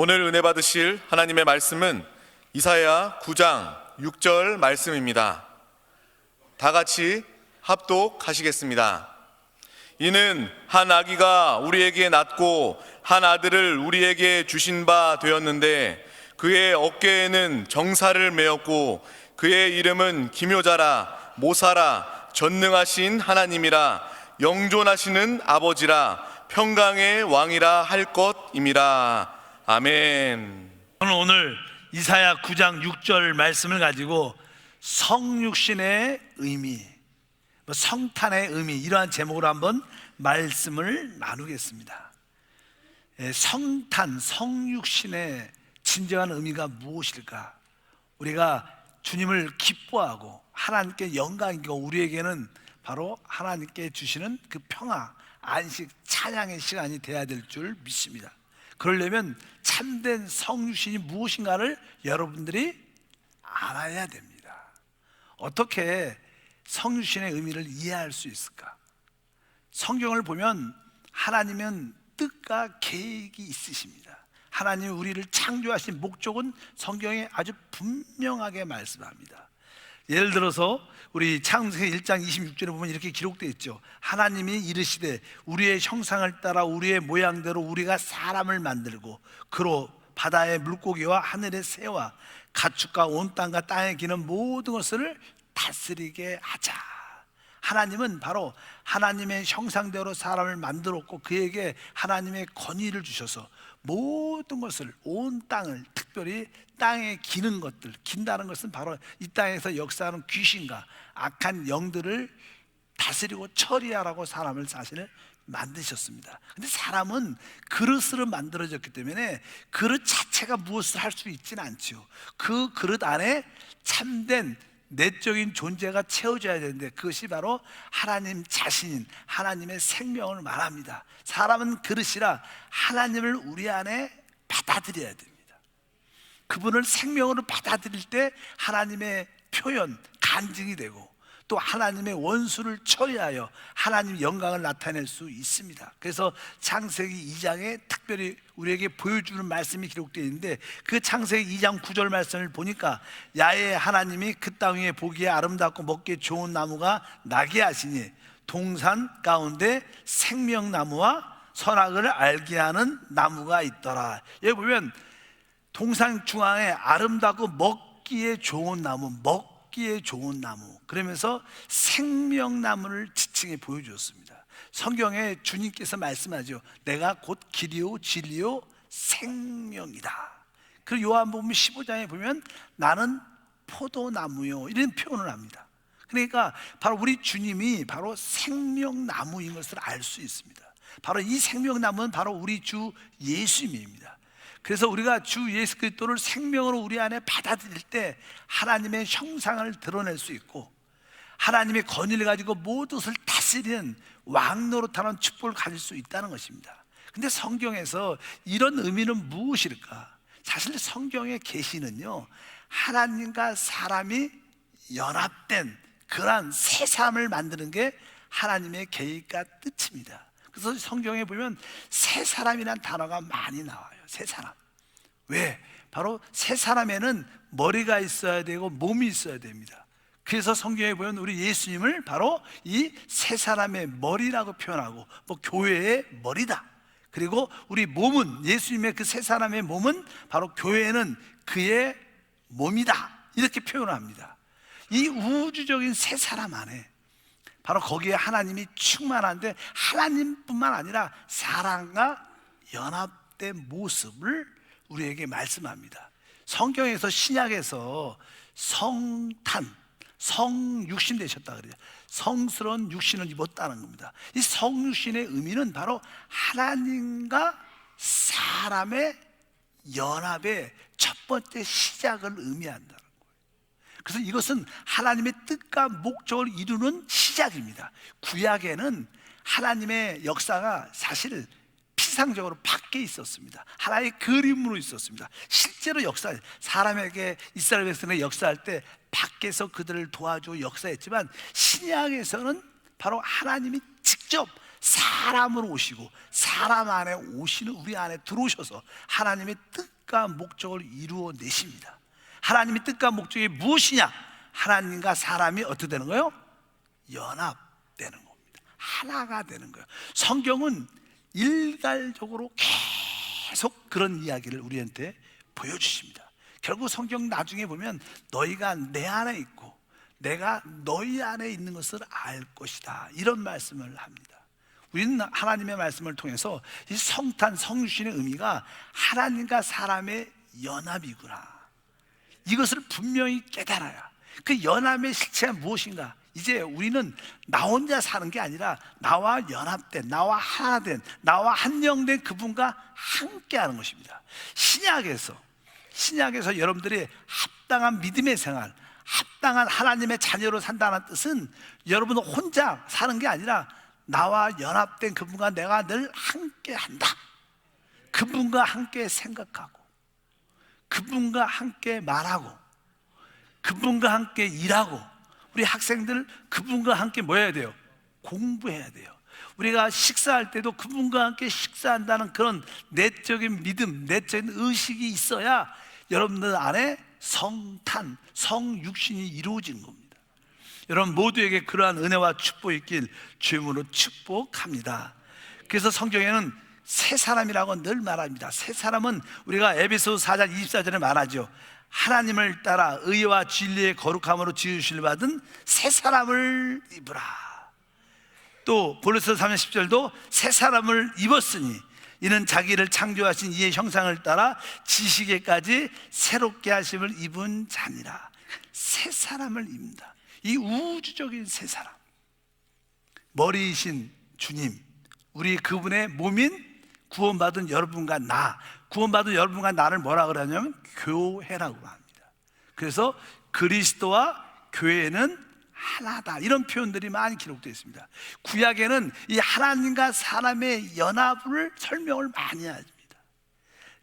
오늘 은혜 받으실 하나님의 말씀은 이사야 9장 6절 말씀입니다. 다 같이 합독하시겠습니다. 이는 한 아기가 우리에게 낳고 한 아들을 우리에게 주신 바 되었는데 그의 어깨에는 정사를 메었고 그의 이름은 기묘자라 모사라 전능하신 하나님이라 영존하시는 아버지라 평강의 왕이라 할 것임이라. 아멘. 저는 오늘 이사야 9장 6절 말씀을 가지고 성육신의 의미, 성탄의 의미, 이러한 제목으로 한번 말씀을 나누겠습니다. 성탄, 성육신의 진정한 의미가 무엇일까? 우리가 주님을 기뻐하고 하나님께 영광이고 우리에게는 바로 하나님께 주시는 그 평화, 안식, 찬양의 시간이 돼야 될 줄 믿습니다. 그러려면 참된 성육신이 무엇인가를 여러분들이 알아야 됩니다. 어떻게 성육신의 의미를 이해할 수 있을까? 성경을 보면 하나님은 뜻과 계획이 있으십니다. 하나님이 우리를 창조하신 목적은 성경에 아주 분명하게 말씀합니다. 예를 들어서 우리 창세기 1장 26절에 보면 이렇게 기록되어 있죠. 하나님이 이르시되 우리의 형상을 따라 우리의 모양대로 우리가 사람을 만들고 그로 바다의 물고기와 하늘의 새와 가축과 온 땅과 땅에 기는 모든 것을 다스리게 하자. 하나님은 바로 하나님의 형상대로 사람을 만들었고 그에게 하나님의 권위를 주셔서 모든 것을, 온 땅을, 특별히 땅에 기는 것들, 긴다는 것은 바로 이 땅에서 역사하는 귀신과 악한 영들을 다스리고 처리하라고 사람을 사실 만드셨습니다. 근데 사람은 그릇으로 만들어졌기 때문에 그릇 자체가 무엇을 할 수 있지는 않죠. 그 그릇 안에 참된 내적인 존재가 채워져야 되는데 그것이 바로 하나님 자신인 하나님의 생명을 말합니다. 사람은 그릇이라 하나님을 우리 안에 받아들여야 됩니다. 그분을 생명으로 받아들일 때 하나님의 표현, 간증이 되고 또 하나님의 원수를 처리하여 하나님의 영광을 나타낼 수 있습니다. 그래서 창세기 2장에 특별히 우리에게 보여주는 말씀이 기록되어 있는데 그 창세기 2장 9절 말씀을 보니까 야외 하나님이 그 땅 위에 보기에 아름답고 먹기에 좋은 나무가 나게 하시니 동산 가운데 생명나무와 선악을 알게 하는 나무가 있더라. 여기 보면 동산 중앙에 아름답고 먹기에 좋은 나무, 먹기에 좋은 나무, 그러면서 생명나무를 지칭해 보여주었습니다. 성경에 주님께서 말씀하죠. 내가 곧 길이요 진리요 생명이다. 그리고 요한복음 15장에 보면 나는 포도나무요 이런 표현을 합니다. 그러니까 바로 우리 주님이 바로 생명나무인 것을 알 수 있습니다. 바로 이 생명나무는 바로 우리 주 예수님입니다. 그래서 우리가 주 예수 그리스도를 생명으로 우리 안에 받아들일 때 하나님의 형상을 드러낼 수 있고 하나님의 권위를 가지고 모든 것을 다스리는 왕 노릇하는 축복을 가질 수 있다는 것입니다. 근데 성경에서 이런 의미는 무엇일까? 사실 성경의 계시는요 하나님과 사람이 연합된 그러한 새 사람을 만드는 게 하나님의 계획과 뜻입니다. 그래서 성경에 보면 새 사람이라는 단어가 많이 나와요. 새 사람. 왜? 바로 새 사람에는 머리가 있어야 되고 몸이 있어야 됩니다. 그래서 성경에 보면 우리 예수님을 바로 이 새 사람의 머리라고 표현하고 교회의 머리다. 그리고 우리 몸은 예수님의 그 새 사람의 몸은 바로 교회는 그의 몸이다. 이렇게 표현을 합니다. 이 우주적인 새 사람 안에 바로 거기에 하나님이 충만한데 하나님뿐만 아니라 사람과 연합된 모습을 우리에게 말씀합니다. 성경에서 신약에서 성탄, 성육신 되셨다 그래요. 성스러운 육신을 입었다는 겁니다. 이 성육신의 의미는 바로 하나님과 사람의 연합의 첫 번째 시작을 의미한다는 거예요. 그래서 이것은 하나님의 뜻과 목적을 이루는 시작입니다. 구약에는 하나님의 역사가 사실 피상적으로 밖에 있었습니다. 하나의 그림으로 있었습니다. 실제로 사람에게 이스라엘 백성의 역사할 때 밖에서 그들을 도와주고 역사했지만 신약에서는 바로 하나님이 직접 사람으로 오시고 사람 안에 오시는 우리 안에 들어오셔서 하나님의 뜻과 목적을 이루어 내십니다. 하나님의 뜻과 목적이 무엇이냐? 하나님과 사람이 어떻게 되는 거예요? 연합되는 겁니다. 하나가 되는 거예요. 성경은 일괄적으로 계속 그런 이야기를 우리한테 보여주십니다. 결국 성경 나중에 보면 너희가 내 안에 있고 내가 너희 안에 있는 것을 알 것이다, 이런 말씀을 합니다. 우리는 하나님의 말씀을 통해서 이 성탄, 성육신의 의미가 하나님과 사람의 연합이구나, 이것을 분명히 깨달아야 그 연합의 실체가 무엇인가. 이제 우리는 나 혼자 사는 게 아니라 나와 연합된, 나와 하나 된, 나와 한영된 그분과 함께 하는 것입니다. 신약에서 여러분들이 합당한 믿음의 생활, 합당한 하나님의 자녀로 산다는 뜻은 여러분 혼자 사는 게 아니라 나와 연합된 그분과 내가 늘 함께 한다. 그분과 함께 생각하고, 그분과 함께 말하고, 그분과 함께 일하고, 우리 학생들 그분과 함께 뭐 해야 돼요? 공부해야 돼요. 우리가 식사할 때도 그분과 함께 식사한다는 그런 내적인 믿음, 내적인 의식이 있어야 여러분들 안에 성탄, 성육신이 이루어지는 겁니다. 여러분 모두에게 그러한 은혜와 축복이 있길 주님으로 축복합니다. 그래서 성경에는 새 사람이라고 늘 말합니다. 새 사람은 우리가 에베소 4장 24절에 말하죠. 하나님을 따라 의와 진리의 거룩함으로 지으심을 받은 새 사람을 입으라. 또 고린도서 3장 10절도 새 사람을 입었으니 이는 자기를 창조하신 이의 형상을 따라 지식에까지 새롭게 하심을 입은 자니라. 새 사람을 입는다. 이 우주적인 새 사람, 머리이신 주님, 우리 그분의 몸인 구원받은 여러분과 나, 구원받은 여러분과 나를 뭐라 그러냐면 교회라고 합니다. 그래서 그리스도와 교회는 하나다, 이런 표현들이 많이 기록되어 있습니다. 구약에는 이 하나님과 사람의 연합을 설명을 많이 합니다.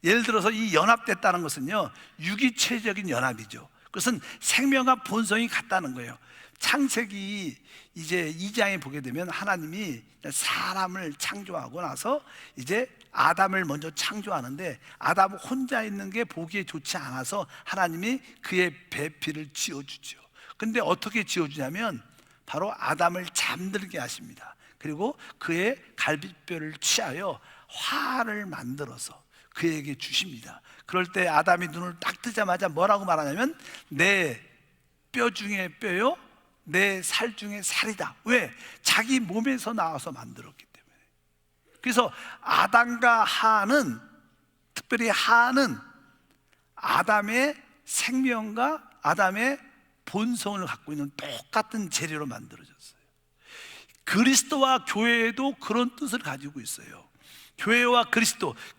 예를 들어서 이 연합됐다는 것은요, 유기체적인 연합이죠. 그것은 생명과 본성이 같다는 거예요. 창세기 이제 2장에 보게 되면 하나님이 사람을 창조하고 나서 이제 아담을 먼저 창조하는데 아담 혼자 있는 게 보기에 좋지 않아서 하나님이 그의 배필을 지어주죠. 근데 어떻게 지어주냐면 바로 아담을 잠들게 하십니다. 그리고 그의 갈비뼈를 취하여 활을 만들어서 그에게 주십니다. 그럴 때 아담이 눈을 딱 뜨자마자 뭐라고 말하냐면 내 뼈 중에 뼈요, 내 살 중에 살이다. 왜? 자기 몸에서 나와서 만들었기 때문에. 그래서 아담과 하는, 특별히 하는 아담의 생명과 아담의 본성을 갖고 있는 똑같은 재료로 만들어졌어요. 그리스도와 교회도 그런 뜻을 가지고 있어요. 교회와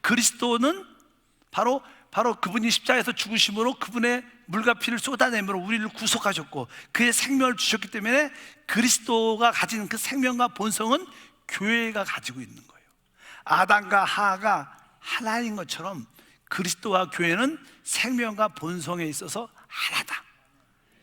그리스도는 바로 그분이 십자가에서 죽으심으로 그분의 물과 피를 쏟아내므로 우리를 구속하셨고 그의 생명을 주셨기 때문에 그리스도가 가진 그 생명과 본성은 교회가 가지고 있는 거예요. 아담과 하가 하나인 것처럼 그리스도와 교회는 생명과 본성에 있어서 하나다.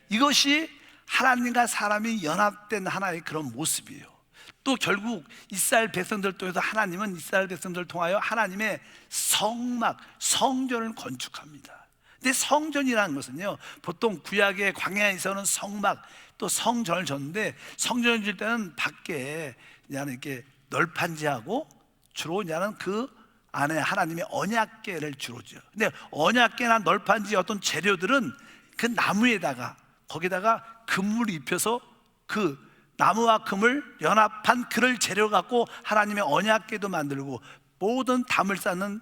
이것이 하나님과 사람이 연합된 하나의 그런 모습이에요. 또 결국 이스라엘 백성들 통해서 하나님은 이스라엘 백성들을 통하여 하나님의 성막, 성전을 건축합니다. 근데 성전이라는 것은요, 보통 구약의 광야에서는 성막 또 성전을 졌는데, 성전을 질 때는 밖에 그냥 이렇게 널판지하고 주로 그냥 그 안에 하나님의 언약궤를 주로 지어요. 근데 언약궤나 널판지 어떤 재료들은 그 나무에다가 거기다가 금을 입혀서 그 나무와 금을 연합한 그를 재료 갖고 하나님의 언약궤도 만들고 모든 담을 쌓는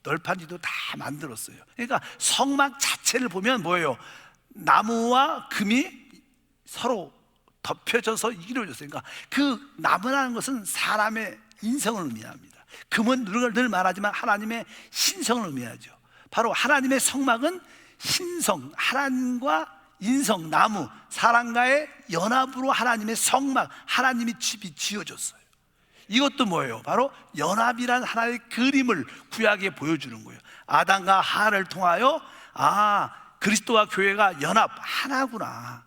널판지도 다 만들었어요. 그러니까 성막 자체를 보면 뭐예요? 나무와 금이 서로 덮여져서 이루어졌어요. 그러니까 그 나무라는 것은 사람의 인성을 의미합니다. 금은 늘 말하지만 하나님의 신성을 의미하죠. 바로 하나님의 성막은 신성, 하나님과 인성, 나무, 사람과의 연합으로 하나님의 성막, 하나님의 집이 지어졌어요. 이것도 뭐예요? 바로 연합이라는 하나의 그림을 구약에 보여주는 거예요. 아담과 하를 통하여 그리스도와 교회가 연합, 하나구나.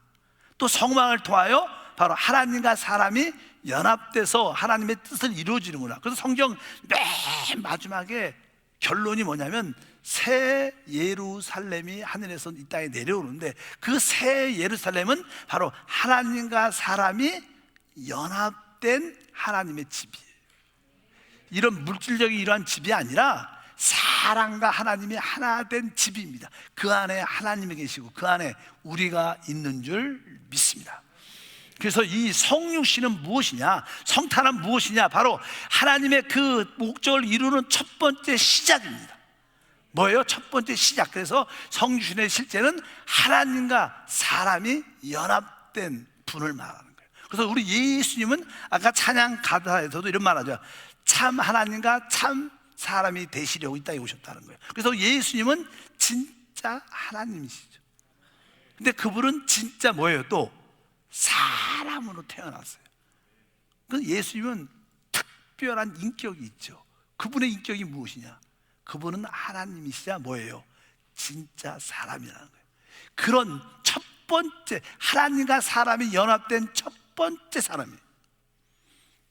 또 성막을 통하여 바로 하나님과 사람이 연합돼서 하나님의 뜻을 이루어지는구나. 그래서 성경 맨 마지막에 결론이 뭐냐면 새 예루살렘이 하늘에서 이 땅에 내려오는데, 그 새 예루살렘은 바로 하나님과 사람이 연합된 하나님의 집이에요. 이런 물질적인 이러한 집이 아니라 사랑과 하나님이 하나 된 집입니다. 그 안에 하나님이 계시고 그 안에 우리가 있는 줄 믿습니다. 그래서 이 성육신은 무엇이냐, 성탄은 무엇이냐, 바로 하나님의 그 목적을 이루는 첫 번째 시작입니다. 뭐예요? 첫 번째 시작. 그래서 성육신의 실제는 하나님과 사람이 연합된 분을 말하는 거예요. 그래서 우리 예수님은 아까 찬양 가사에서도 이런 말하죠. 참 하나님과 참 사람이 되시려고 이 땅에 오셨다는 거예요. 그래서 예수님은 진짜 하나님이시죠. 근데 그분은 진짜 뭐예요? 또 사람으로 태어났어요. 그 예수님은 특별한 인격이 있죠. 그분의 인격이 무엇이냐? 그분은 하나님이시자 뭐예요? 진짜 사람이라는 거예요. 그런 첫 번째, 하나님과 사람이 연합된 첫 번째 사람이에요.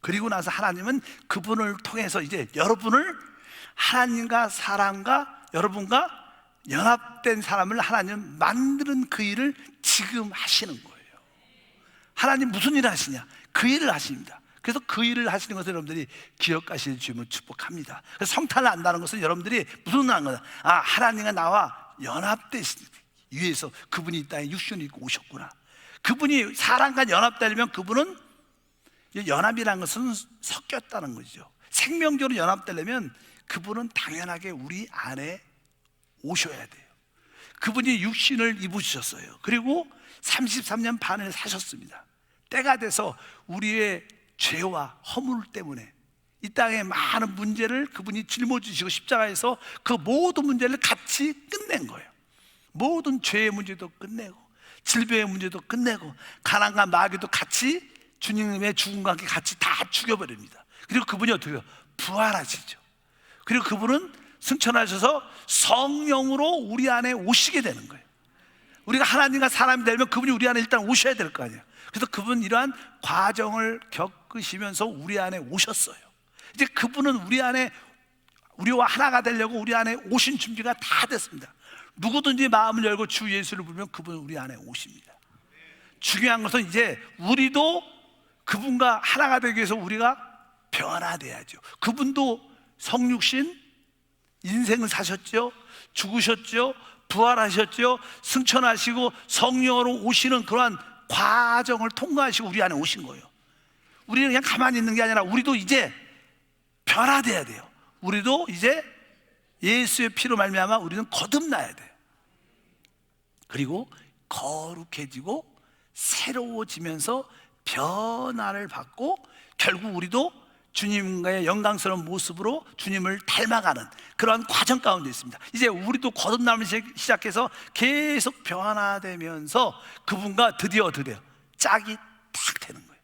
그리고 나서 하나님은 그분을 통해서 이제 여러분을, 하나님과 사람과 여러분과 연합된 사람을 하나님 만드는 그 일을 지금 하시는 거예요. 하나님 무슨 일을 하시냐? 그 일을 하십니다. 그래서 그 일을 하시는 것을 여러분들이 기억하실 주님을 축복합니다. 그래서 성탄을 안다는 것은 여러분들이 무슨 날 거다? 아, 하나님과 나와 연합되시기 위해서 그분이 이 땅에 육신을 입고 오셨구나. 그분이 사람과 연합되려면 그분은, 연합이라는 것은 섞였다는 거죠. 생명적으로 연합되려면 그분은 당연하게 우리 안에 오셔야 돼요. 그분이 육신을 입으셨어요. 그리고 33년 반을 사셨습니다. 때가 돼서 우리의 죄와 허물 때문에 이 땅의 많은 문제를 그분이 짊어지시고 십자가에서 그 모든 문제를 같이 끝낸 거예요. 모든 죄의 문제도 끝내고 질병의 문제도 끝내고 가난과 마귀도 같이 주님의 죽음과 함께 같이 다 죽여버립니다. 그리고 그분이 어떻게 해요? 부활하시죠. 그리고 그분은 승천하셔서 성령으로 우리 안에 오시게 되는 거예요. 우리가 하나님과 사람이 되려면 그분이 우리 안에 일단 오셔야 될 거 아니에요. 그래서 그분 이러한 과정을 겪으시면서 우리 안에 오셨어요. 이제 그분은 우리 안에, 우리와 하나가 되려고 우리 안에 오신 준비가 다 됐습니다. 누구든지 마음을 열고 주 예수를 부르면 그분은 우리 안에 오십니다. 중요한 것은 이제 우리도 그분과 하나가 되기 위해서 우리가 변화돼야죠. 그분도 성육신 인생을 사셨죠. 죽으셨죠. 부활하셨죠. 승천하시고 성령으로 오시는 그러한 과정을 통과하시고 우리 안에 오신 거예요. 우리는 그냥 가만히 있는 게 아니라 우리도 이제 변화돼야 돼요. 우리도 이제 예수의 피로 말미암아 우리는 거듭나야 돼요. 그리고 거룩해지고 새로워지면서 변화를 받고 결국 우리도 주님과의 영광스러운 모습으로 주님을 닮아가는 그런 과정 가운데 있습니다. 이제 우리도 거듭남을 시작해서 계속 변화되면서 그분과 드디어 짝이 딱 되는 거예요.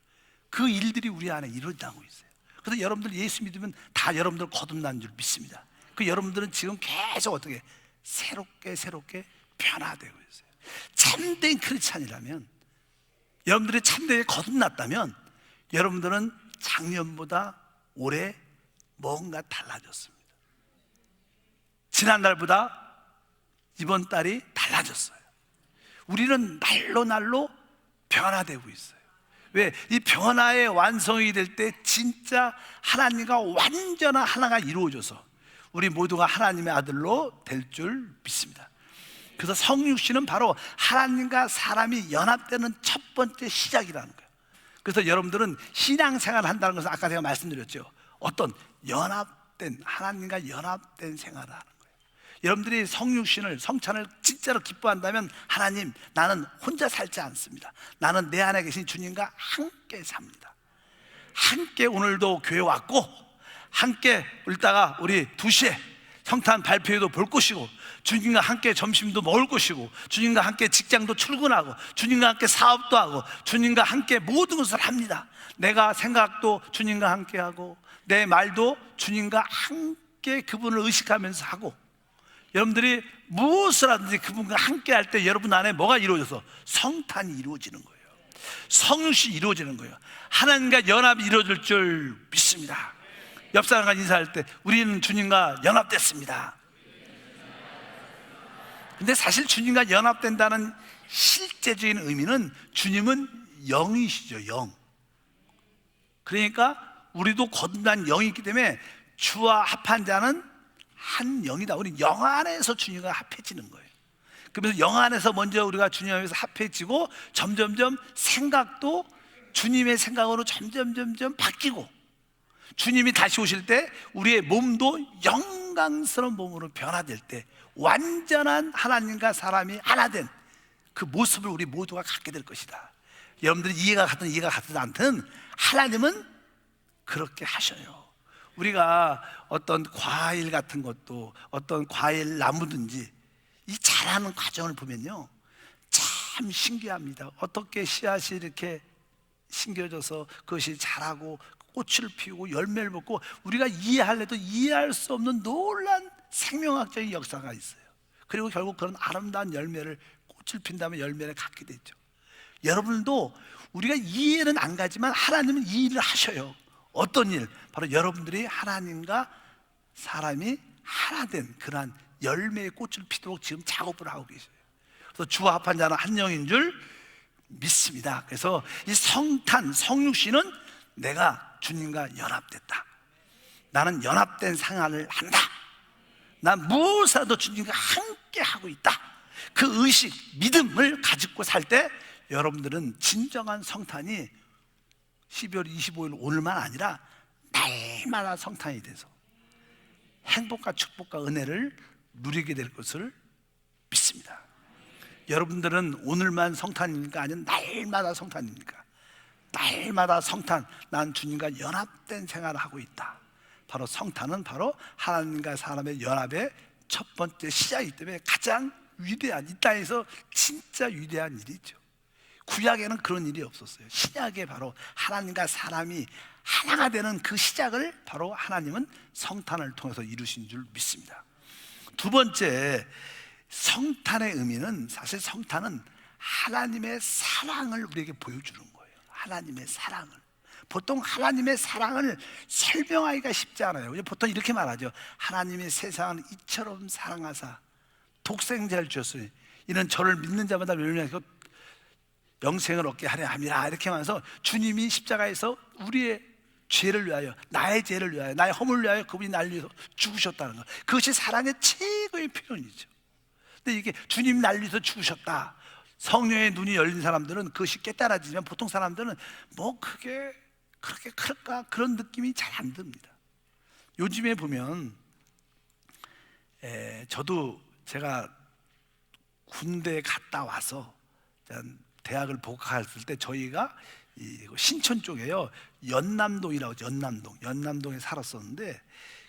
그 일들이 우리 안에 이루어지고 있어요. 그래서 여러분들 예수 믿으면 다 여러분들 거듭난 줄 믿습니다. 그 여러분들은 지금 계속 어떻게 새롭게 변화되고 있어요. 참된 크리스찬이라면, 여러분들이 참되게 거듭났다면 여러분들은 작년보다 올해 뭔가 달라졌습니다. 지난달보다 이번 달이 달라졌어요. 우리는 날로 변화되고 있어요. 왜? 이 변화의 완성이 될 때 진짜 하나님과 완전한 하나가 이루어져서 우리 모두가 하나님의 아들로 될 줄 믿습니다. 그래서 성육신은 바로 하나님과 사람이 연합되는 첫 번째 시작이라는 거예요. 그래서 여러분들은 신앙생활을 한다는 것은 아까 제가 말씀드렸죠. 어떤 연합된, 하나님과 연합된 생활을 하는 거예요. 여러분들이 성육신을, 성찬을 진짜로 기뻐한다면, 하나님, 나는 혼자 살지 않습니다. 나는 내 안에 계신 주님과 함께 삽니다. 함께 오늘도 교회 왔고 함께 있다가 우리 2시에 성탄 발표회도 볼 것이고, 주님과 함께 점심도 먹을 것이고, 주님과 함께 직장도 출근하고, 주님과 함께 사업도 하고, 주님과 함께 모든 것을 합니다. 내가 생각도 주님과 함께 하고, 내 말도 주님과 함께 그분을 의식하면서 하고, 여러분들이 무엇을 하든지 그분과 함께 할 때 여러분 안에 뭐가 이루어져서 성탄이 이루어지는 거예요. 성육신이 이루어지는 거예요. 하나님과 연합이 이루어질 줄 믿습니다. 옆 사람과 인사할 때 우리는 주님과 연합됐습니다. 근데 사실 주님과 연합된다는 실제적인 의미는 주님은 영이시죠, 영. 그러니까 우리도 거듭난 영이 있기 때문에 주와 합한 자는 한 영이다. 우리 영 안에서 주님과 합해지는 거예요. 그러면서 영 안에서 먼저 우리가 주님 안에서 합해지고 점점점 생각도 주님의 생각으로 점점 바뀌고, 주님이 다시 오실 때 우리의 몸도 영광스러운 몸으로 변화될 때 완전한 하나님과 사람이 하나 된 그 모습을 우리 모두가 갖게 될 것이다. 여러분들이 이해가 갔든 이해가 갔든 않든 하나님은 그렇게 하셔요. 우리가 어떤 과일 같은 것도, 어떤 과일 나무든지 이 자라는 과정을 보면요, 참 신기합니다. 어떻게 씨앗이 이렇게 심겨져서 그것이 자라고 꽃을 피우고 열매를 맺고, 우리가 이해할래도 이해할 수 없는 놀란 생명학적인 역사가 있어요. 그리고 결국 그런 아름다운 열매를, 꽃을 핀 다음에 열매를 갖게 되죠. 여러분도 우리가 이해는 안 가지만 하나님은 이 일을 하셔요. 어떤 일? 바로 여러분들이 하나님과 사람이 하나 된 그러한 열매의 꽃을 피도록 지금 작업을 하고 계셔요. 그래서 주와 합한 자는 한 영인 줄 믿습니다. 그래서 이 성탄, 성육신은 내가 주님과 연합됐다. 나는 연합된 생활을 한다. 난 무엇이라도 주님과 함께 하고 있다. 그 의식, 믿음을 가지고 살 때 여러분들은 진정한 성탄이 12월 25일 오늘만 아니라 날마다 성탄이 돼서 행복과 축복과 은혜를 누리게 될 것을 믿습니다. 여러분들은 오늘만 성탄입니까? 아니면 날마다 성탄입니까? 날마다 성탄, 난 주님과 연합된 생활을 하고 있다. 바로 성탄은 바로 하나님과 사람의 연합의 첫 번째 시작이기 때문에 가장 위대한, 이 땅에서 진짜 위대한 일이죠. 구약에는 그런 일이 없었어요. 신약에 바로 하나님과 사람이 하나가 되는 그 시작을 바로 하나님은 성탄을 통해서 이루신 줄 믿습니다. 두 번째, 성탄의 의미는, 사실 성탄은 하나님의 사랑을 우리에게 보여주는 거예요. 하나님의 사랑을. 보통 하나님의 사랑을 설명하기가 쉽지 않아요. 보통 이렇게 말하죠. 하나님의 세상을 이처럼 사랑하사 독생자를 주셨으니 이는 저를 믿는 자마다 멸망하고 영생을 얻게 하려 함이라, 이렇게 하면서 주님이 십자가에서 우리의 죄를 위하여, 나의 죄를 위하여, 나의 허물을 위하여 그분이 날 위해서 죽으셨다는 것, 그것이 사랑의 최고의 표현이죠. 근데 이게 주님 날 위해서 죽으셨다, 성령의 눈이 열린 사람들은 그것이 깨달아지면 보통 사람들은 뭐 그게 그렇게 클까, 그런 느낌이 잘 안 듭니다. 요즘에 보면 제가 군대에 갔다 와서 대학을 복학했을 때 저희가 신촌 쪽에요, 연남동이라고, 연남동에 살았었는데,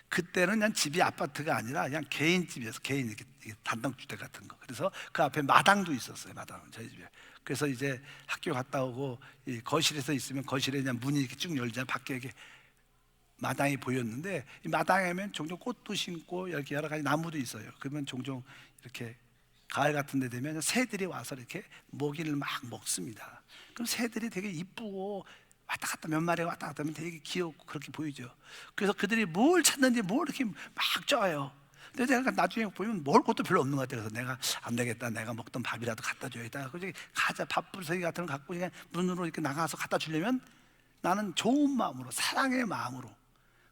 그때는 그냥 집이 아파트가 아니라 그냥 개인집이었어요. 개인 이렇게 단독주택 같은 거. 그래서 그 앞에 마당도 있었어요. 마당, 저희 집에. 그래서 이제 학교 갔다 오고 이 거실에서 있으면 거실에 그냥 문이 이렇게 쭉 열잖아요. 밖에 이렇게 마당이 보였는데, 이 마당에 하면 종종 꽃도 심고 이렇게 여러 가지 나무도 있어요. 그러면 종종 이렇게 가을 같은 데 되면 새들이 와서 이렇게 먹이를 막 먹습니다. 그럼 새들이 되게 이쁘고 왔다 갔다, 몇 마리가 왔다 갔다 하면 되게 귀엽고 그렇게 보이죠. 그래서 그들이 뭘 찾는지 뭘 이렇게 막 쪄요. 근데 내가 나중에 보면 먹을 것도 별로 없는 것 같아요. 그래서 내가 안 되겠다, 내가 먹던 밥이라도 갖다 줘야겠다. 그래서 가자, 밥부서기 같은 거 갖고 그냥 문으로 이렇게 나가서 갖다 주려면 나는 좋은 마음으로, 사랑의 마음으로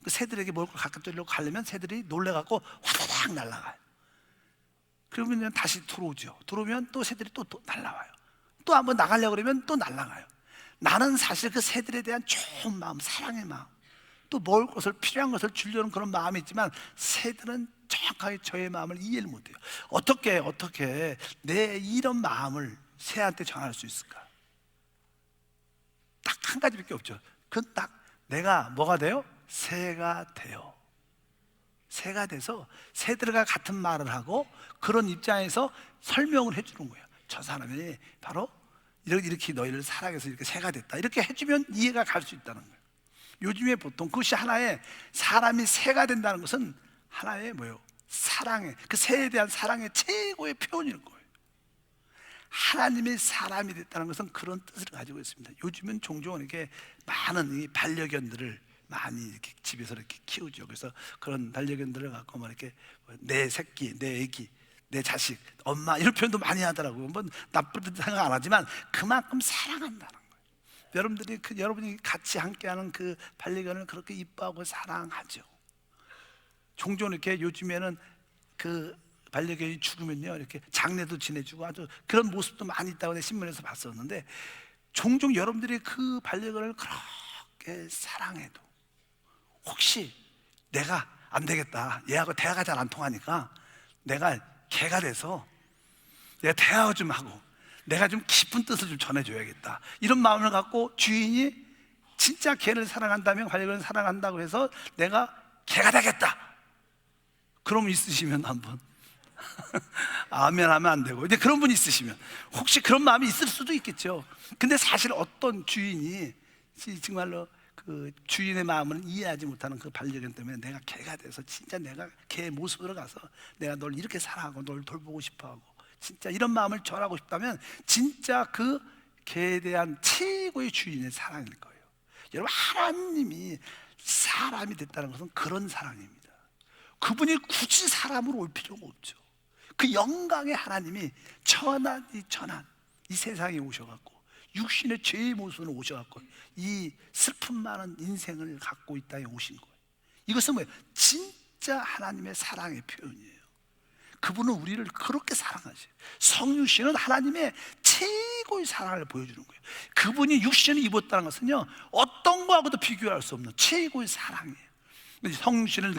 그 새들에게 먹을 걸 갖다 주려고 가려면 새들이 놀래갖고 화다닥 날아가요. 그러면 다시 들어오죠. 들어오면 또 새들이 또 날아와요. 또 한번 나가려고 그러면 또 날아가요. 나는 사실 그 새들에 대한 좋은 마음, 사랑의 마음, 또 먹을 것을, 필요한 것을 주려는 그런 마음이 있지만 새들은 정확하게 저의 마음을 이해를 못해요. 어떻게 내 이런 마음을 새한테 전할 수 있을까? 딱 한 가지밖에 없죠. 그건 딱 내가 뭐가 돼요? 새가 돼요. 새가 돼서 새들과 같은 말을 하고 그런 입장에서 설명을 해주는 거예요. 저 사람이 바로 이렇게 너희를 사랑해서 이렇게 새가 됐다, 이렇게 해주면 이해가 갈 수 있다는 거예요. 요즘에 보통 그것이 하나의, 사람이 새가 된다는 것은 하나의 뭐예요? 사랑의, 그 새에 대한 사랑의 최고의 표현일 거예요. 하나님의 사람이 됐다는 것은 그런 뜻을 가지고 있습니다. 요즘은 종종 이렇게 많은 이 반려견들을 많이 이렇게 집에서 이렇게 키우죠. 그래서 그런 반려견들을 갖고 뭐 이렇게 내 새끼, 내 애기, 내 자식, 엄마 이런 표현도 많이 하더라고요. 뭐 나쁜 뜻 생각 안 하지만 그만큼 사랑한다는 거예요. 여러분들이 여러분이 같이 함께하는 그 반려견을 그렇게 이뻐하고 사랑하죠. 종종 이렇게 요즘에는 그 반려견이 죽으면요 이렇게 장례도 지내주고 아주 그런 모습도 많이 있다고 내가 신문에서 봤었는데, 종종 여러분들이 그 반려견을 그렇게 사랑해도 혹시 내가 안 되겠다, 얘하고 대화가 잘 안 통하니까 내가 개가 돼서 내가 대화 좀 하고 내가 좀 깊은 뜻을 좀 전해줘야겠다, 이런 마음을 갖고 주인이 진짜 개를 사랑한다면, 반려견을 사랑한다고 해서 내가 개가 되겠다, 그럼 있으시면 한번 아멘 하면 안 되고, 이제 그런 분 있으시면 혹시 그런 마음이 있을 수도 있겠죠. 근데 사실 어떤 주인이 정말로 그 주인의 마음을 이해하지 못하는 그 반려견 때문에 내가 개가 돼서 진짜 내가 개의 모습으로 가서 내가 널 이렇게 사랑하고 널 돌보고 싶어하고 진짜 이런 마음을 전하고 싶다면 진짜 그 개에 대한 최고의 주인의 사랑일 거예요. 여러분, 하나님이 사람이 됐다는 것은 그런 사랑입니다. 그분이 굳이 사람으로 올 필요가 없죠. 그 영광의 하나님이 천한 이 세상에 오셔갖고 육신의 죄의 모습으로 오셔갖고 이 슬픔 많은 인생을 갖고 이 땅에 오신 거예요. 이것은 뭐예요? 진짜 하나님의 사랑의 표현이에요. 그분은 우리를 그렇게 사랑하세요. 성육신은 하나님의 최고의 사랑을 보여주는 거예요. 그분이 육신을 입었다는 것은요 어떤 거하고도 비교할 수 없는 최고의 사랑이에요. 성신을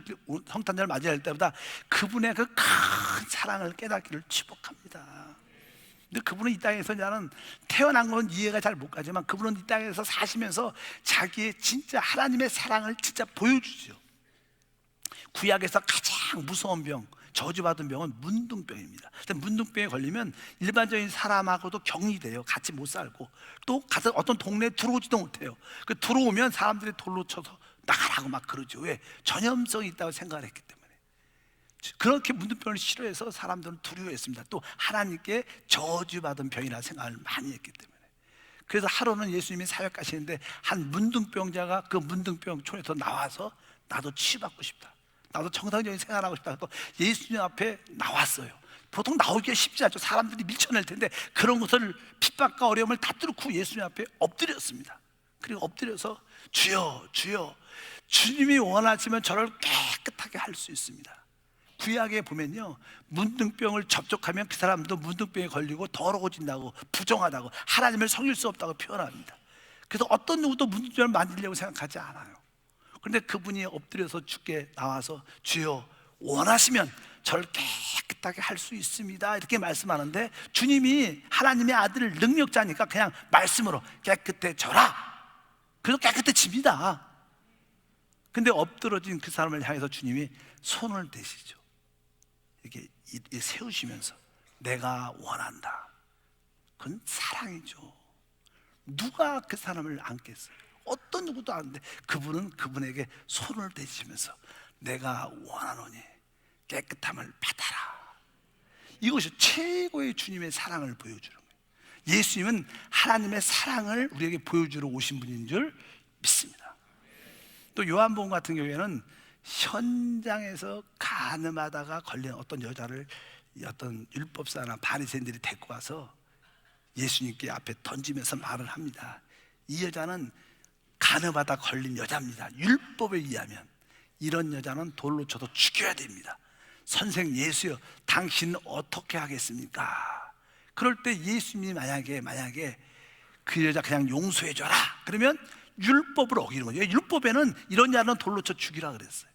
성탄절을 맞이할 때보다 그분의 그 큰 사랑을 깨닫기를 축복합니다. 근데 그분은 이 땅에서 나는 태어난 건 이해가 잘 못 가지만 그분은 이 땅에서 사시면서 자기의 진짜 하나님의 사랑을 진짜 보여주죠. 구약에서 가장 무서운 병, 저주받은 병은 문둥병입니다. 문둥병에 걸리면 일반적인 사람하고도 격리돼요. 같이 못 살고 또 가서 어떤 동네에 들어오지도 못해요. 그 들어오면 사람들이 돌로 쳐서 나가라고 막 그러죠. 왜? 전염성이 있다고 생각을 했기 때문에. 그렇게 문둥병을 싫어해서 사람들은 두려워했습니다. 또 하나님께 저주받은 병이라 생각을 많이 했기 때문에. 그래서 하루는 예수님이 사역 가시는데 한 문둥병자가 그 문둥병 촌에서 나와서 나도 치유받고 싶다, 나도 정상적인 생활하고 싶다, 또 예수님 앞에 나왔어요. 보통 나오기가 쉽지 않죠. 사람들이 밀쳐낼 텐데 그런 것을 핍박과 어려움을 다 뚫고 예수님 앞에 엎드렸습니다. 그리고 엎드려서 주여 주여, 주님이 원하시면 저를 깨끗하게 할 수 있습니다. 구약에 보면요 문둥병을 접촉하면 그 사람도 문둥병에 걸리고 더러워진다고, 부정하다고, 하나님을 섬길 수 없다고 표현합니다. 그래서 어떤 누구도 문둥병을 만지려고 생각하지 않아요. 그런데 그분이 엎드려서 주께 나와서 주여 원하시면 저를 깨끗하게 할 수 있습니다 이렇게 말씀하는데, 주님이 하나님의 아들 능력자니까 그냥 말씀으로 깨끗해져라, 그래서 깨끗해집니다. 근데 엎드러진 그 사람을 향해서 주님이 손을 대시죠. 이렇게 세우시면서 내가 원한다. 그건 사랑이죠. 누가 그 사람을 안겠어요? 어떤 누구도 안 돼. 그분은 그분에게 손을 대시면서 내가 원하노니 깨끗함을 받아라. 이것이 최고의 주님의 사랑을 보여주는 거예요. 예수님은 하나님의 사랑을 우리에게 보여주러 오신 분인 줄 믿습니다. 또 요한복음 같은 경우에는 현장에서 간음하다가 걸린 어떤 여자를 어떤 율법사나 바리새인들이 데리고 와서 예수님께 앞에 던지면서 말을 합니다. 이 여자는 간음하다 걸린 여자입니다. 율법에 의하면 이런 여자는 돌로 쳐서 죽여야 됩니다. 선생 예수여, 당신은 어떻게 하겠습니까? 그럴 때 예수님이 만약에 그 여자 그냥 용서해줘라 그러면 율법을 어기는 거죠. 율법에는 이런 자는 돌로 쳐 죽이라 그랬어요.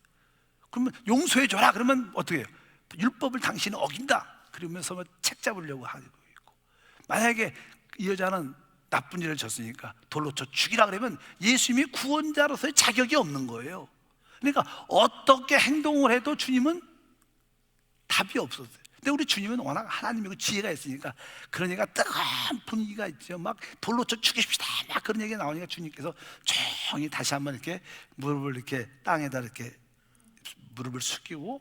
그러면 용서해줘라 그러면 어떻게 해요? 율법을 당신은 어긴다 그러면서 책 잡으려고 하고 있고, 만약에 이 여자는 나쁜 일을 졌으니까 돌로 쳐 죽이라 그러면 예수님이 구원자로서의 자격이 없는 거예요. 그러니까 어떻게 행동을 해도 주님은 답이 없었어요. 근데 우리 주님은 워낙 하나님이고 지혜가 있으니까 그러니까 뜨거운 분위기가 있죠. 막 돌로 쳐 죽이십시다 막 그런 얘기가 나오니까 주님께서 조용히 다시 한번 이렇게 무릎을 이렇게 땅에다 이렇게 무릎을 숙이고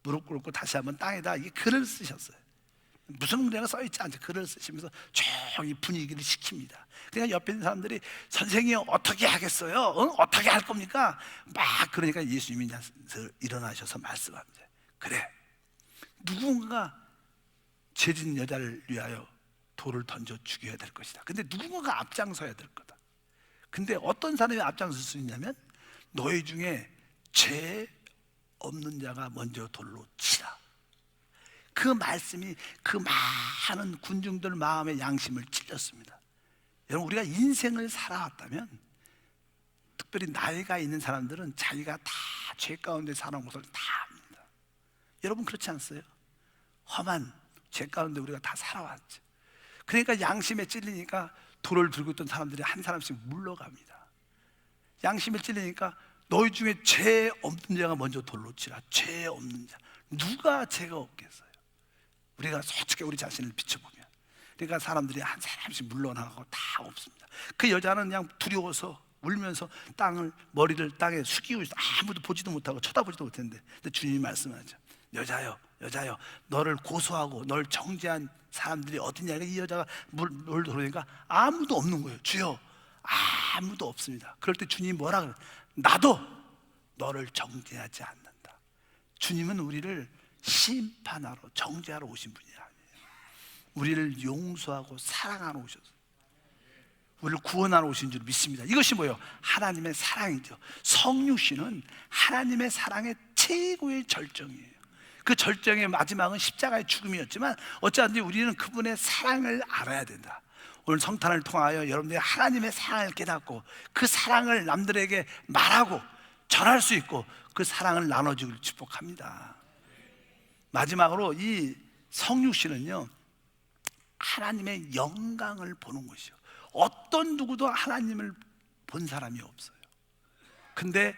무릎 꿇고 다시 한번 땅에다 이게 글을 쓰셨어요. 무슨 문제가 써있지 않죠. 글을 쓰시면서 조용히 분위기를 시킵니다. 그러니까 옆에 있는 사람들이 선생님 어떻게 하겠어요? 어떻게 할 겁니까? 막 그러니까 예수님이 일어나셔서 말씀합니다. 그래, 누군가 죄진 여자를 위하여 돌을 던져 죽여야 될 것이다. 근데 누군가가 앞장서야 될 거다. 근데 어떤 사람이 앞장설 수 있냐면 너희 중에 죄 없는 자가 먼저 돌로 치라. 그 말씀이 그 많은 군중들 마음의 양심을 찔렸습니다. 여러분, 우리가 인생을 살아왔다면, 특별히 나이가 있는 사람들은 자기가 다 죄 가운데 살아온 것을 다 압니다. 여러분 그렇지 않으세요? 험한 죄 가운데 우리가 다 살아왔죠. 그러니까 양심에 찔리니까 돌을 들고 있던 사람들이 한 사람씩 물러갑니다. 양심에 찔리니까 너희 중에 죄 없는 자가 먼저 돌로 치라. 죄 없는 자, 누가 죄가 없겠어요? 우리가 솔직히 우리 자신을 비춰보면, 그러니까 사람들이 한 사람씩 물러나가고 다 없습니다. 그 여자는 그냥 두려워서 울면서 머리를 땅에 숙이고 있어. 아무도 보지도 못하고 쳐다보지도 못했는데, 근데 주님이 말씀하죠. 여자여, 여자여, 너를 고소하고 널 정죄한 사람들이 어디냐. 이 여자가 뭘 들어오니까 아무도 없는 거예요. 주여, 아무도 없습니다. 그럴 때 주님이 뭐라 그래요? 나도 너를 정죄하지 않는다. 주님은 우리를 심판하러, 정죄하러 오신 분이 아니에요. 우리를 용서하고 사랑하러 오셔서 우리를 구원하러 오신 줄 믿습니다. 이것이 뭐예요? 하나님의 사랑이죠. 성육신은 하나님의 사랑의 최고의 절정이에요. 그 절정의 마지막은 십자가의 죽음이었지만 어찌하든지 우리는 그분의 사랑을 알아야 된다. 오늘 성탄을 통하여 여러분들이 하나님의 사랑을 깨닫고 그 사랑을 남들에게 말하고 전할 수 있고 그 사랑을 나눠주길 축복합니다. 마지막으로 이 성육신은요, 하나님의 영광을 보는 것이요. 어떤 누구도 하나님을 본 사람이 없어요. 근데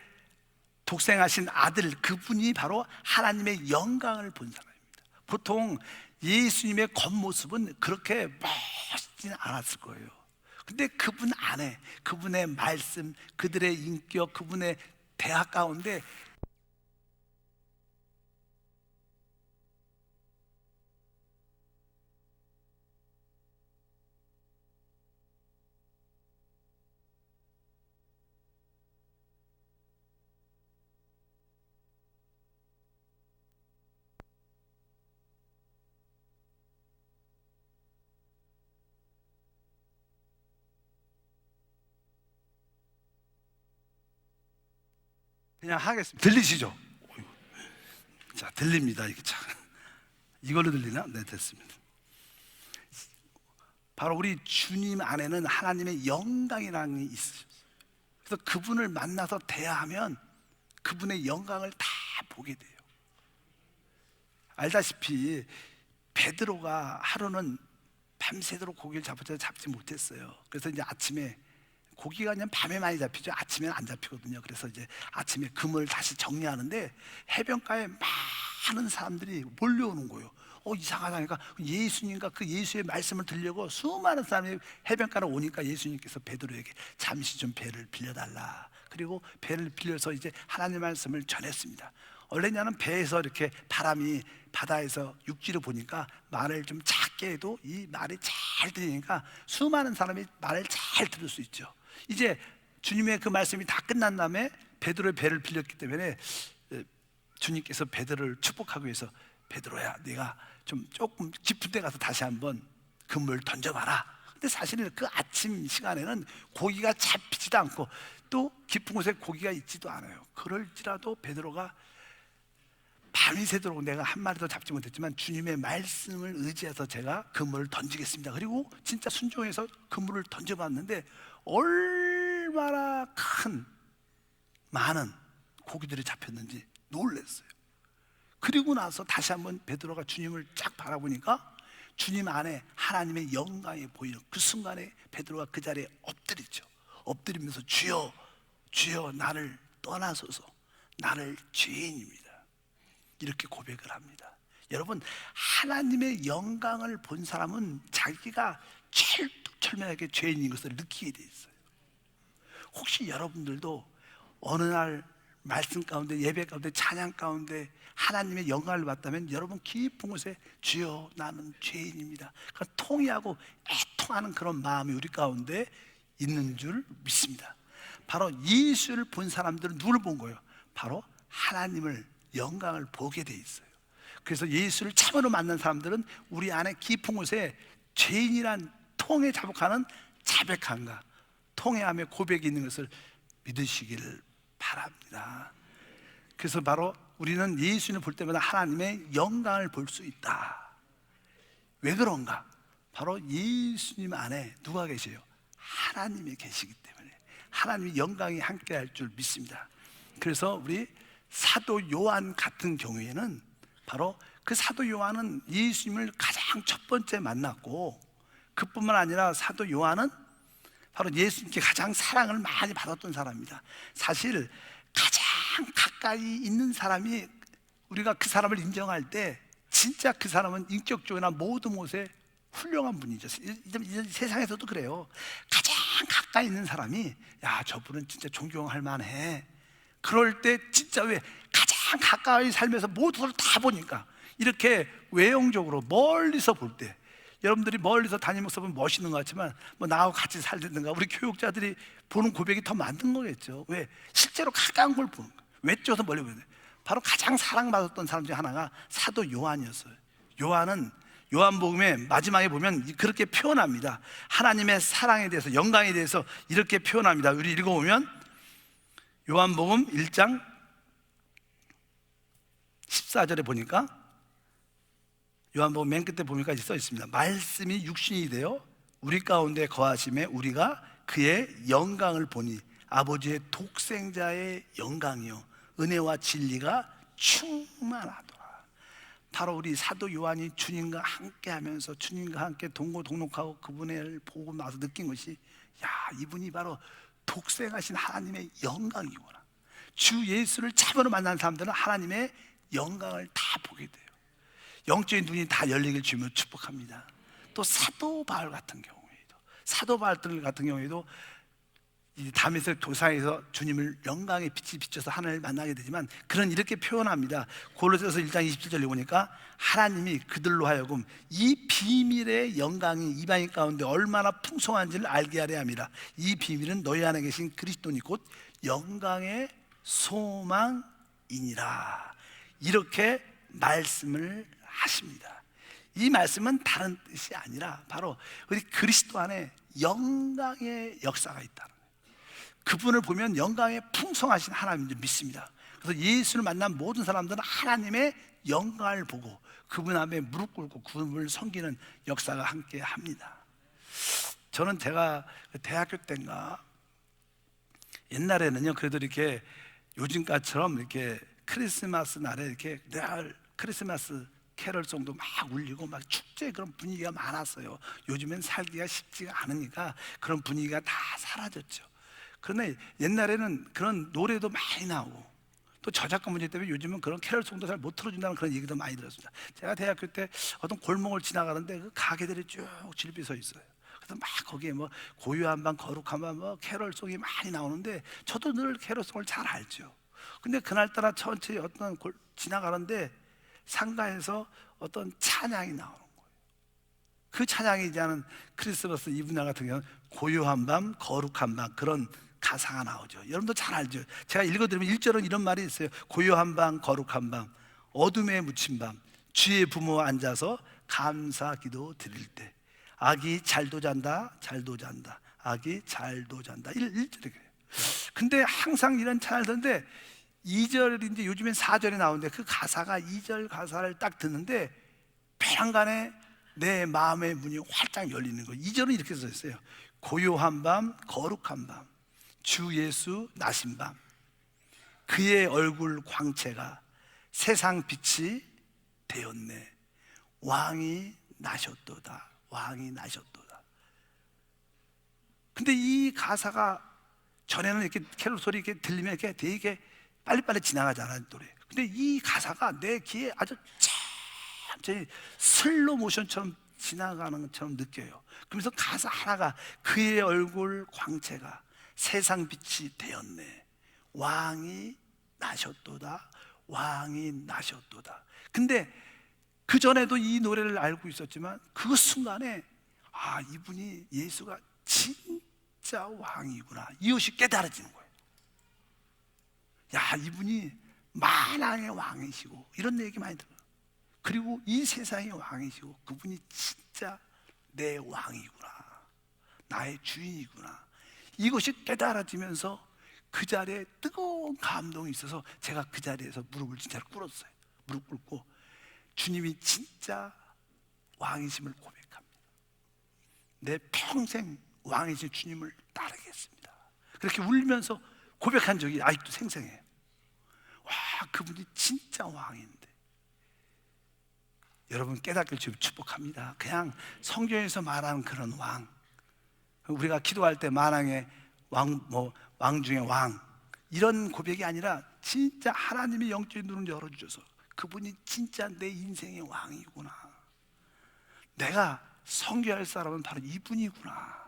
독생하신 아들, 그분이 바로 하나님의 영광을 본 사람입니다. 보통 예수님의 겉모습은 그렇게 멋지진 않았을 거예요. 근데 그분 안에, 그분의 말씀, 그들의 인격, 그분의 대화 가운데 그냥 하겠습니다. 들리시죠? 자, 들립니다. 이게 참, 이걸로 들리나? 네, 됐습니다. 바로 우리 주님 안에는 하나님의 영광이라는 게 있으셨어요. 그래서 그분을 만나서 대화하면 그분의 영광을 다 보게 돼요. 알다시피 베드로가 하루는 밤새도록 고기를 잡지 못했어요. 그래서 이제 아침에, 고기가 그냥 밤에 많이 잡히죠. 아침에는 안 잡히거든요. 그래서 이제 아침에 그물 다시 정리하는데 해변가에 많은 사람들이 몰려오는 거예요. 이상하다니까 예수님과 그 예수의 말씀을 들려고 수많은 사람이 해변가로 오니까 예수님께서 베드로에게 잠시 좀 배를 빌려달라. 그리고 배를 빌려서 이제 하나님의 말씀을 전했습니다. 원래냐는 배에서 이렇게 바람이 바다에서 육지를 보니까 말을 좀 작게 해도 이 말이 잘 들리니까 수많은 사람이 말을 잘 들을 수 있죠. 이제 주님의 그 말씀이 다 끝난 다음에 베드로의 배를 빌렸기 때문에 주님께서 베드로를 축복하기 위해서, 베드로야, 네가 조금 깊은 데 가서 다시 한번 그물을 던져봐라. 근데 사실은 그 아침 시간에는 고기가 잡히지도 않고 또 깊은 곳에 고기가 있지도 않아요. 그럴지라도 베드로가 밤이 새도록 내가 한 마리도 잡지 못했지만 주님의 말씀을 의지해서 제가 그물을 던지겠습니다. 그리고 진짜 순종해서 그물을 던져봤는데 얼마나 많은 고기들이 잡혔는지 놀랐어요. 그리고 나서 다시 한번 베드로가 주님을 쫙 바라보니까 주님 안에 하나님의 영광이 보이는 그 순간에 베드로가 그 자리에 엎드리죠. 엎드리면서 주여, 주여, 나를 떠나소서, 나를 죄인입니다, 이렇게 고백을 합니다. 여러분, 하나님의 영광을 본 사람은 자기가 철두철미하게 죄인인 것을 느끼게 돼 있어요. 혹시 여러분들도 어느 날 말씀 가운데, 예배 가운데, 찬양 가운데 하나님의 영광을 받다면 여러분 깊은 곳에 주여 나는 죄인입니다, 그러니까 통회하고 애통하는 그런 마음이 우리 가운데 있는 줄 믿습니다. 바로 예수를 본 사람들은 누굴 본 거예요? 바로 하나님을, 영광을 보게 돼 있어요. 그래서 예수를 참으로 만난 사람들은 우리 안에 깊은 곳에 죄인이란 통에 자복하는 자백함과 통회함의 고백이 있는 것을 믿으시기를 바랍니다. 그래서 바로 우리는 예수님을 볼 때마다 하나님의 영광을 볼 수 있다. 왜 그런가? 바로 예수님 안에 누가 계세요? 하나님이 계시기 때문에 하나님의 영광이 함께 할 줄 믿습니다. 그래서 우리 사도 요한 같은 경우에는 바로 그 사도 요한은 예수님을 가장 첫 번째 만났고, 그뿐만 아니라 사도 요한은 바로 예수님께 가장 사랑을 많이 받았던 사람입니다. 사실 가장 가까이 있는 사람이, 우리가 그 사람을 인정할 때 진짜 그 사람은 인격적이나 모든 곳에 훌륭한 분이죠. 이 세상에서도 그래요. 가장 가까이 있는 사람이 야, 저분은 진짜 존경할 만해. 그럴 때 진짜 왜 가장 가까이 살면서 모든 걸 다 보니까 이렇게 외형적으로 멀리서 볼 때, 여러분들이 멀리서 담임 목사 보면 멋있는 것 같지만 뭐 나하고 같이 살든가 우리 교육자들이 보는 고백이 더 많은 거겠죠. 왜? 실제로 가까운 걸 보는 거예요. 외쪽에서 멀리 보는 거예요. 바로 가장 사랑받았던 사람 중에 하나가 사도 요한이었어요. 요한은 요한복음의 마지막에 보면 그렇게 표현합니다. 하나님의 사랑에 대해서, 영광에 대해서 이렇게 표현합니다. 우리 읽어보면 요한복음 1장 14절에 보니까, 요한복음 맨 끝에 보니까 써 있습니다. 말씀이 육신이 되어 우리 가운데 거하심에 우리가 그의 영광을 보니 아버지의 독생자의 영광이요 은혜와 진리가 충만하더라. 바로 우리 사도 요한이 주님과 함께 하면서 주님과 함께 동고동록하고 그분을 보고 나서 느낀 것이, 야, 이분이 바로 독생하신 하나님의 영광이구나. 주 예수를 참으로 만난 사람들은 하나님의 영광을 다 보게 돼요. 영적인 눈이 다 열리길 주며 축복합니다. 또 사도 바울 같은 경우에도 이 다메섹 도상에서 주님을 영광의 빛이 비춰서 하나님을 만나게 되지만, 그는 이렇게 표현합니다. 골로새서 1장 27절에 보니까 하나님이 그들로 하여금 이 비밀의 영광이 이방인 가운데 얼마나 풍성한지를 알게 하려 함이라. 이 비밀은 너희 안에 계신 그리스도니 곧 영광의 소망이니라. 이렇게 말씀을 하십니다. 이 말씀은 다른 뜻이 아니라 바로 우리 그리스도 안에 영광의 역사가 있다는 거예요. 그분을 보면 영광의 풍성하신 하나님인 줄 믿습니다. 그래서 예수를 만난 모든 사람들은 하나님의 영광을 보고 그분 앞에 무릎 꿇고 그분을 섬기는 역사가 함께 합니다. 저는 제가 대학교 때인가, 옛날에는요 그래도 이렇게 요즘까지처럼 이렇게 크리스마스 날에 이렇게 늘 크리스마스 캐럴송도 막 울리고 막 축제 그런 분위기가 많았어요. 요즘엔 살기가 쉽지가 않으니까 그런 분위기가 다 사라졌죠. 그런데 옛날에는 그런 노래도 많이 나오고, 또 저작권 문제 때문에 요즘은 그런 캐럴송도 잘 못 틀어준다는 그런 얘기도 많이 들었습니다. 제가 대학교 때 어떤 골목을 지나가는데 그 가게들이 쭉 줄비 서 있어요. 그래서 막 거기에 뭐 고요한 밤, 거룩한 밤, 뭐 캐럴송이 많이 나오는데 저도 늘 캐럴송을 잘 알죠. 근데 그날따라 천천히 지나가는데 상가에서 어떤 찬양이 나오는 거예요. 그 찬양이 이제는 크리스마스 이브날 같은 경우는 고요한 밤, 거룩한 밤, 그런 가사가 나오죠. 여러분도 잘 알죠. 제가 읽어드리면 1절은 이런 말이 있어요. 고요한 밤, 거룩한 밤, 어둠에 묻힌 밤, 주의 부모 앉아서 감사 기도 드릴 때 아기 잘도 잔다, 잘도 잔다, 아기 잘도 잔다. 1절에 그래요. 근데 항상 이런 찬양을 듣는데 2절인데 요즘엔 4절에 나오는데 그 가사가 2절 가사를 딱 듣는데 배란간에 내 마음의 문이 활짝 열리는 거예요. 2절은 이렇게 써 있어요. 고요한 밤, 거룩한 밤, 주 예수 나신 밤, 그의 얼굴 광채가 세상 빛이 되었네. 왕이 나셨도다, 왕이 나셨도다. 근데 이 가사가 전에는 이렇게 캐롤 소리 이렇게 들리면 이렇게 되게 빨리빨리 지나가잖아요, 노래. 근데 이 가사가 내 귀에 아주 천천히 슬로 모션처럼 지나가는 것처럼 느껴요. 그러면서 가사 하나가 그의 얼굴 광채가 세상 빛이 되었네. 왕이 나셨도다. 왕이 나셨도다. 근데 그 전에도 이 노래를 알고 있었지만 그 순간에 이분이 예수가 진짜 왕이구나, 이것이 깨달아지는 거예요. 이분이 만왕의 왕이시고, 이런 얘기 많이 들어요. 그리고 이 세상의 왕이시고, 그분이 진짜 내 왕이구나, 나의 주인이구나, 이것이 깨달아지면서 그 자리에 뜨거운 감동이 있어서 제가 그 자리에서 무릎을 진짜로 꿇었어요. 무릎 꿇고 주님이 진짜 왕이심을 고백합니다. 내 평생 왕이신 주님을 따르겠습니다. 그렇게 울면서 고백한 적이 아직도 생생해요. 그분이 진짜 왕인데. 여러분 깨닫길 주님 축복합니다. 그냥 성경에서 말하는 그런 왕, 우리가 기도할 때 만왕의 왕 중에 왕, 이런 고백이 아니라 진짜 하나님이 영적인 눈을 열어주셔서 그분이 진짜 내 인생의 왕이구나, 내가 섬겨야 할 사람은 바로 이분이구나.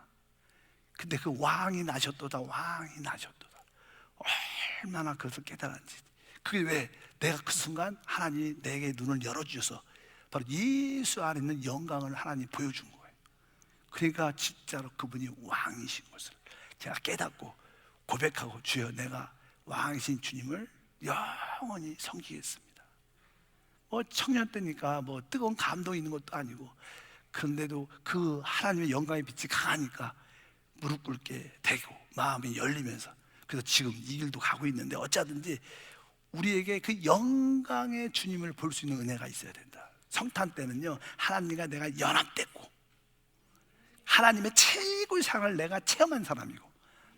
근데 그 왕이 나셨도다, 왕이 나셨도다, 얼마나 그것을 깨달았는지. 그게 왜? 내가 그 순간 하나님이 내게 눈을 열어주셔서 바로 예수 안에 있는 영광을 하나님이 보여준 거예요. 그러니까 진짜로 그분이 왕이신 것을 제가 깨닫고 고백하고, 주여 내가 왕이신 주님을 영원히 섬기겠습니다. 청년 때니까 뜨거운 감동이 있는 것도 아니고, 그런데도 그 하나님의 영광의 빛이 강하니까 무릎 꿇게 되고 마음이 열리면서, 그래서 지금 이 길도 가고 있는데, 어쩌든지 우리에게 그 영광의 주님을 볼 수 있는 은혜가 있어야 된다. 성탄 때는요, 하나님과 내가 연합됐고 하나님의 최고의 상을 내가 체험한 사람이고,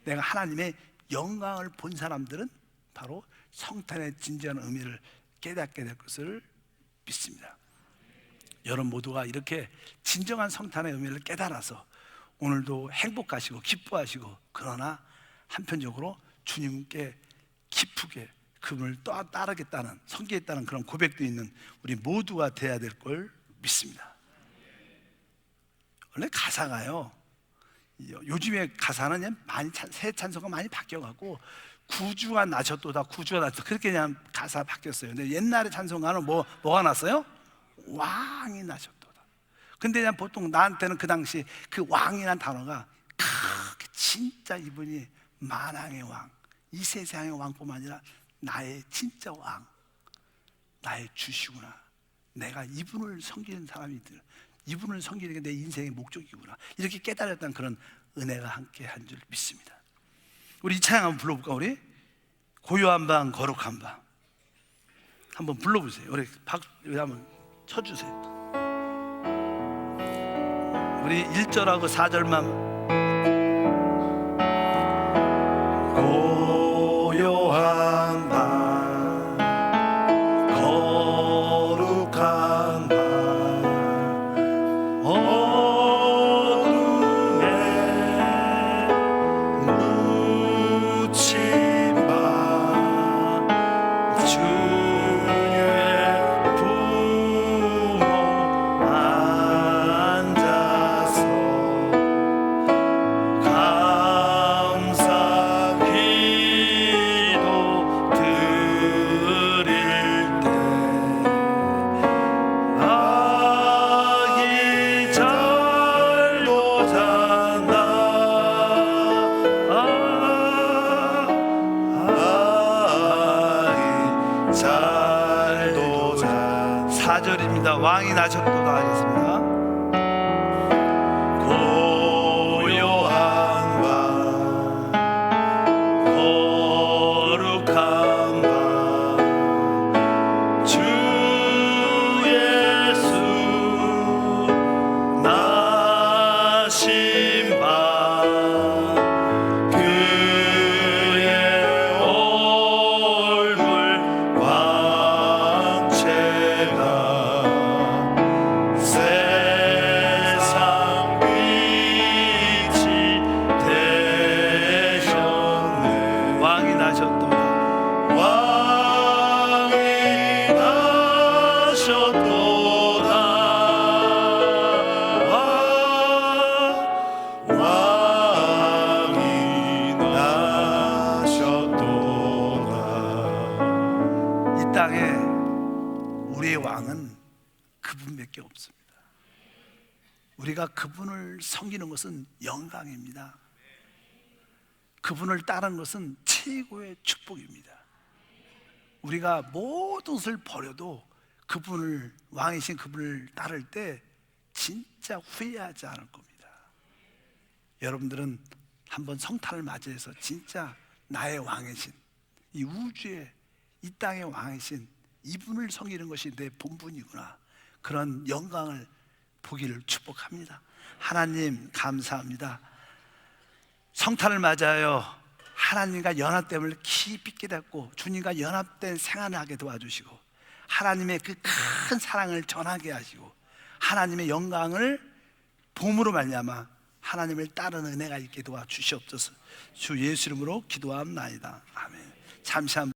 내가 하나님의 영광을 본 사람들은 바로 성탄의 진지한 의미를 깨닫게 될 것을 믿습니다. 여러분 모두가 이렇게 진정한 성탄의 의미를 깨달아서 오늘도 행복하시고 기뻐하시고, 그러나 한편적으로 주님께 기쁘게 그분을 또 따르겠다는, 섬기겠다는 그런 고백도 있는 우리 모두가 돼야 될 걸 믿습니다. 원래 가사가요, 요즘에 가사는 많이 새 찬송가 많이 바뀌어가고 구주가 나셨도다, 구주가 나셨다, 그렇게 그냥 가사 바뀌었어요. 근데 옛날에 찬송가는 뭐가 났어요? 왕이 나셨도다. 근데 그냥 보통 나한테는 그 당시 그 왕이라는 단어가 진짜 이분이 만왕의 왕, 이 세상의 왕뿐만 아니라 나의 진짜 왕, 나의 주시구나, 내가 이분을 섬기는 사람이들, 이분을 섬기는 게 내 인생의 목적이구나, 이렇게 깨달았다는 그런 은혜가 함께 한 줄 믿습니다. 우리 이 찬양 한번 불러볼까? 우리 고요한 방 거룩한 방 한번 불러보세요. 우리 한번 쳐주세요. 우리 1절하고 4절만. 고요한 방 거룩한 방 어둠에 묻힌 방 주의 품어 앉아서 감사 기도 드릴 때 아기 잘도 잔다, 아기 잘도 잔다. 4절입니다. 왕이 나셨도다 하겠습니다. 고요한 방 거룩한 방 주 예수 나신 방 그의 얼굴 광채가 우리가 그분을 섬기는 것은 영광입니다. 그분을 따르는 것은 최고의 축복입니다. 우리가 모든 것을 버려도 그분을, 왕이신 그분을 따를 때 진짜 후회하지 않을 겁니다. 여러분들은 한번 성탄을 맞이해서 진짜 나의 왕이신, 이 우주의, 이 땅의 왕이신 이분을 섬기는 것이 내 본분이구나, 그런 영광을 보기를 축복합니다. 하나님 감사합니다. 성탄을 맞아요. 하나님과 연합됨을 깊이 깨닫고 주님과 연합된 생활을 하게 도와주시고 하나님의 그 큰 사랑을 전하게 하시고 하나님의 영광을 봄으로 말미암아 하나님을 따르는 은혜가 있게 도와주시옵소서. 주 예수 이름으로 기도합나이다. 아멘. 잠시 한번